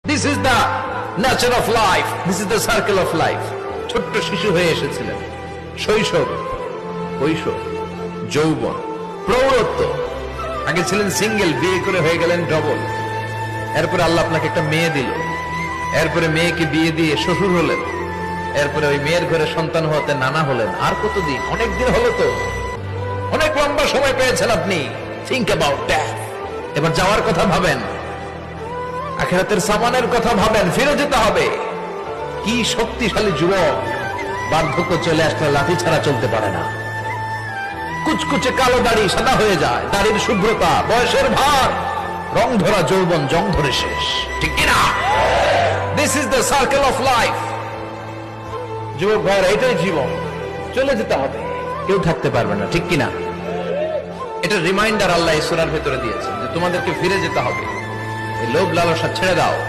This is the nature of life, this is the circle of life. ছোট্ট শিশু হয়ে এসেছিলেন, শৈশব, কৈশোর, যৌবন, প্রৌঢ়ত্ব। আগে ছিলেন সিঙ্গেল, বিয়ে করে হয়ে গেলেন ডবল। এরপরে আল্লাহ আপনাকে একটা মেয়ে দিল, এরপরে মেয়েকে বিয়ে দিয়ে শ্বশুর হলেন, এরপরে ওই মেয়ের ঘরে সন্তান হতে নানা হলেন। আর কতদিন? অনেক দিন হলো তো, অনেক লম্বা সময় পেয়েছেন আপনি। Think about that. এবার যাওয়ার কথা ভাবেন, আখিরাতের সামানের কথা ভাবেন, ফিরে যেতে হবে। কি শক্তিশালী যুবক, বার্ধক্য চলে আসলে লাঠি ছাড়া চলতে পারে না। কুচকুচে কালো দাড়ি সাদা হয়ে যায়, দাড়ির শুভ্রতা, বয়সের ভার, রং ধরা যৌবন জং ধরে শেষ, ঠিক কিনা? This is the circle of life. যুবক ভাইরা, এটাই জীবন, চলে যেতে হবে, কেউ থাকতে পারবে না, ঠিক কিনা? এটা রিমাইন্ডার আল্লাহ এই সূরার ভেতরে দিয়েছেন যে তোমাদেরকে ফিরে যেতে হবে। এই লোভ লালসা ছেড়ে দাও।